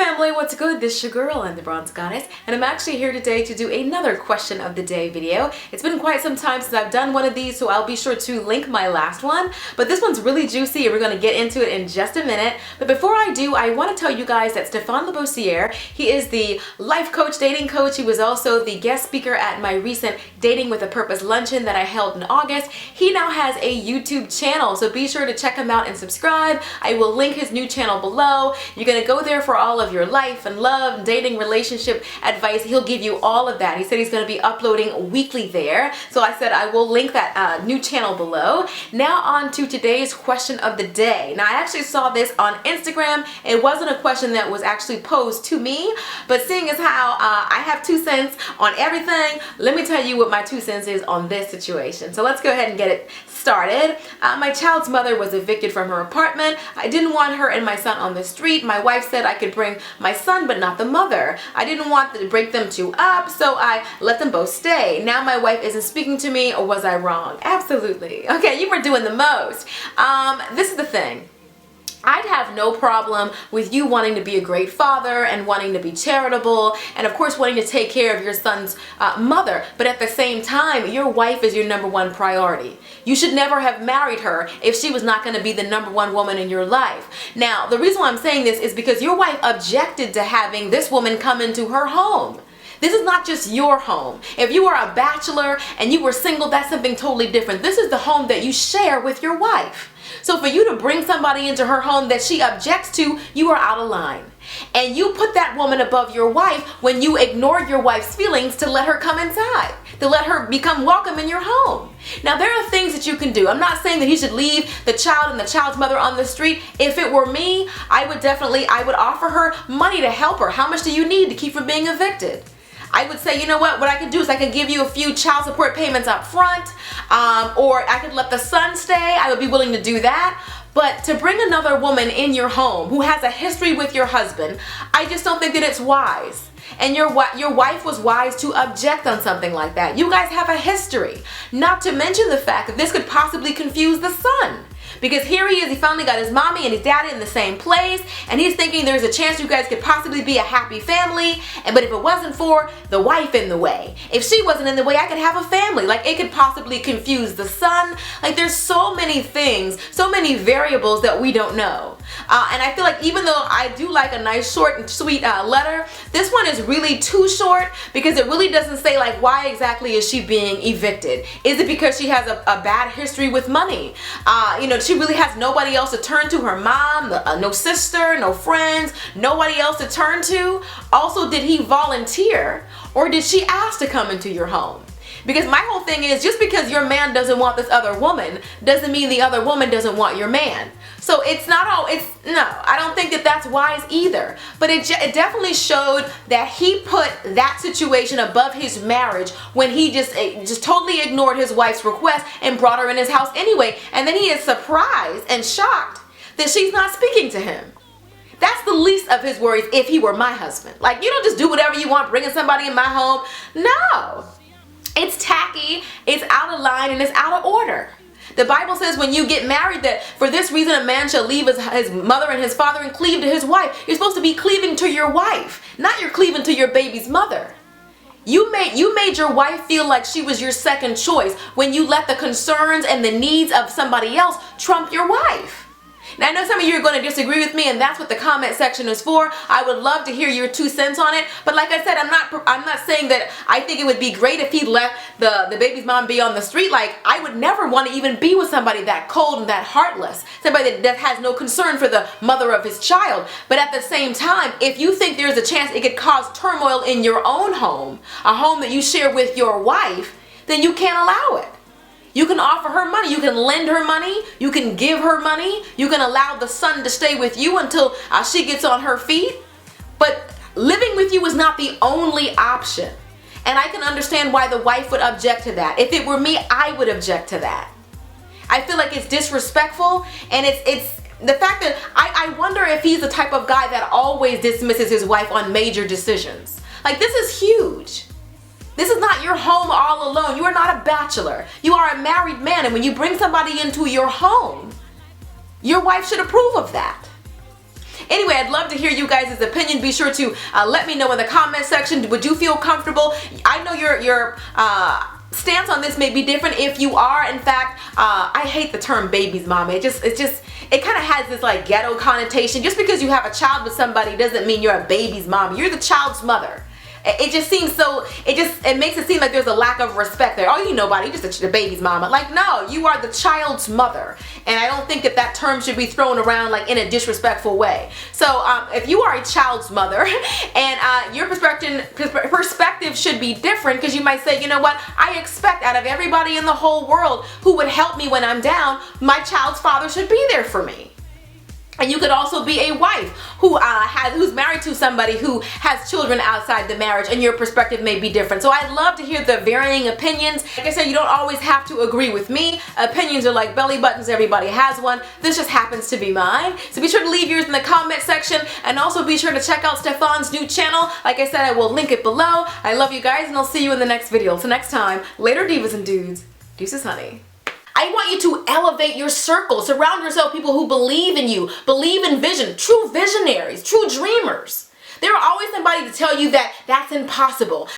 family, what's good? This is your girl and the Bronze Goddess, and I'm actually here today to do another question of the day video. It's been quite some time since I've done one of these, so I'll be sure to link my last one, but this one's really juicy and we're going to get into it in just a minute. But before I do, I want to tell you guys that Stefan Labossiere, he is the life coach, dating coach. He was also the guest speaker at my recent Dating with a Purpose luncheon that I held in August. He now has a YouTube channel, so be sure to check him out and subscribe. I will link his new channel below. You're going to go there for all of your life and love, dating, relationship advice. He'll give you all of that. He said he's going to be uploading weekly there. So I said I will link that new channel below. Now on to today's question of the day. Now I actually saw this on Instagram. It wasn't a question that was actually posed to me, but seeing as how I have 2 cents on everything, let me tell you what my 2 cents is on this situation. So let's go ahead and get it started. My child's mother was evicted from her apartment. I didn't want her and my son on the street. My wife said I could bring my son but not the mother. I didn't want to break them two up, so I let them both stay. Now my wife isn't speaking to me, or was I wrong? Absolutely. Okay, you were doing the most. This is the thing. I'd have no problem with you wanting to be a great father and wanting to be charitable and of course wanting to take care of your son's mother, but at the same time your wife is your #1 priority. You should never have married her if she was not going to be the #1 woman in your life. Now the reason why I'm saying this is because your wife objected to having this woman come into her home. This is not just your home. If you are a bachelor and you were single, that's something totally different. This is the home that you share with your wife. So for you to bring somebody into her home that she objects to, you are out of line. And you put that woman above your wife when you ignored your wife's feelings to let her come inside, to let her become welcome in your home. Now there are things that you can do. I'm not saying that he should leave the child and the child's mother on the street. If it were me, I would offer her money to help her. How much do you need to keep from being evicted? I would say, you know what I could do is I could give you a few child support payments up front, or I could let the son stay. I would be willing to do that. But to bring another woman in your home who has a history with your husband, I just don't think that it's wise. And your wife was wise to object on something like that. You guys have a history. Not to mention the fact that this could possibly confuse the son. Because here he is, he finally got his mommy and his daddy in the same place, and he's thinking there's a chance you guys could possibly be a happy family, but if it wasn't for the wife in the way, if she wasn't in the way, I could have a family. Like, it could possibly confuse the son. Like, there's so many things, so many variables that we don't know. And I feel like even though I do like a nice short and sweet letter, this one is really too short because it really doesn't say like why exactly is she being evicted. Is it because she has a bad history with money? She really has nobody else to turn to, her mom, no sister, no friends, nobody else to turn to. Also, did he volunteer or did she ask to come into your home? Because my whole thing is, just because your man doesn't want this other woman doesn't mean the other woman doesn't want your man. So no, I don't think that that's wise either. But it definitely showed that he put that situation above his marriage when he just totally ignored his wife's request and brought her in his house anyway. And then he is surprised and shocked that she's not speaking to him. That's the least of his worries if he were my husband. Like, you don't just do whatever you want bringing somebody in my home. No. It's tacky, it's out of line, and it's out of order. The Bible says when you get married that for this reason a man shall leave his mother and his father and cleave to his wife. You're supposed to be cleaving to your wife, not you're cleaving to your baby's mother. You made your wife feel like she was your second choice when you let the concerns and the needs of somebody else trump your wife. Now I know some of you are going to disagree with me, and that's what the comment section is for. I would love to hear your 2 cents on it. But like I said, I'm not saying that I think it would be great if he let the baby's mom be on the street. Like, I would never want to even be with somebody that cold and that heartless. Somebody that has no concern for the mother of his child. But at the same time, if you think there's a chance it could cause turmoil in your own home, a home that you share with your wife, then you can't allow it. You can offer her money, you can lend her money, you can give her money, you can allow the son to stay with you until she gets on her feet. But living with you is not the only option. And I can understand why the wife would object to that. If it were me, I would object to that. I feel like it's disrespectful, and it's the fact that I wonder if he's the type of guy that always dismisses his wife on major decisions. Like, this is huge. This is not your home all alone. You are not a bachelor. You are a married man, and when you bring somebody into your home, your wife should approve of that. Anyway, I'd love to hear you guys' opinion. Be sure to let me know in the comment section. Would you feel comfortable? I know your stance on this may be different if you are. In fact, I hate the term baby's mama. It kind of has this like ghetto connotation. Just because you have a child with somebody doesn't mean you're a baby's mom. You're the child's mother. It just seems so, it makes it seem like there's a lack of respect there. Oh, you nobody, you're just the baby's mama. Like, no, you are the child's mother. And I don't think that term should be thrown around like in a disrespectful way. So if you are a child's mother and your perspective should be different, because you might say, you know what, I expect out of everybody in the whole world who would help me when I'm down, my child's father should be there for me. And you could also be a wife who's married to somebody who has children outside the marriage, and your perspective may be different. So I'd love to hear the varying opinions. Like I said, you don't always have to agree with me. Opinions are like belly buttons. Everybody has one. This just happens to be mine. So be sure to leave yours in the comment section, and also be sure to check out Stefan's new channel. Like I said, I will link it below. I love you guys, and I'll see you in the next video. Till next time, later divas and dudes. Deuces, honey. I want you to elevate your circle. Surround yourself with people who believe in you, believe in vision, true visionaries, true dreamers. There are always somebody to tell you that that's impossible.